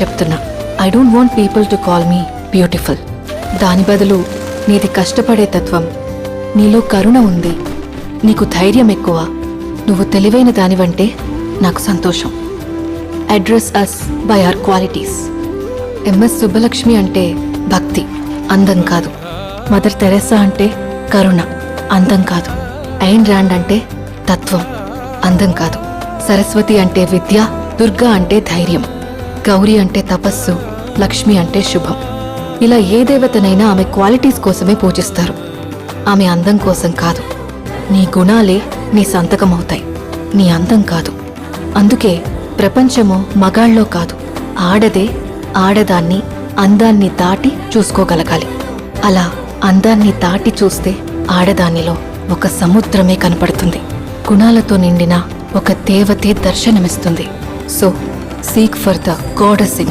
చెప్తున్నా. I don't want people to call me beautiful. దాని బదులు నీది కష్టపడే తత్వం, నీలో కరుణ ఉంది, నీకు ధైర్యం ఎక్కువ, నువ్వు తెలివైన దానివంటే నాకు సంతోషం. Address us by our qualities. MS Subbulakshmi అంటే భక్తి, అందం కాదు. మదర్ తెరెసా అంటే కరుణ, అందం కాదు. ఐన్ ర్యాండ్ అంటే తత్వం, అందం కాదు. సరస్వతి అంటే విద్య, దుర్గా అంటే ధైర్యం, గౌరీ అంటే తపస్సు, లక్ష్మి అంటే శుభం. ఇలా ఏ దేవతనైనా ఆమె క్వాలిటీస్ కోసమే పూజిస్తారు, ఆమె అందం కోసం కాదు. నీ గుణాలే నీ సంతకమవుతాయి, నీ అందం కాదు. అందుకే ప్రపంచము మగాళ్ళలో కాదు, ఆడదే ఆడదాన్ని అందాన్ని దాటి చూసుకోగలగాలి. అలా అందాన్ని దాటి చూస్తే ఆడదానిలో ఒక సముద్రమే కనపడుతుంది, గుణాలతో నిండిన ఒక దేవతే దర్శనమిస్తుంది. So seek for the goddess in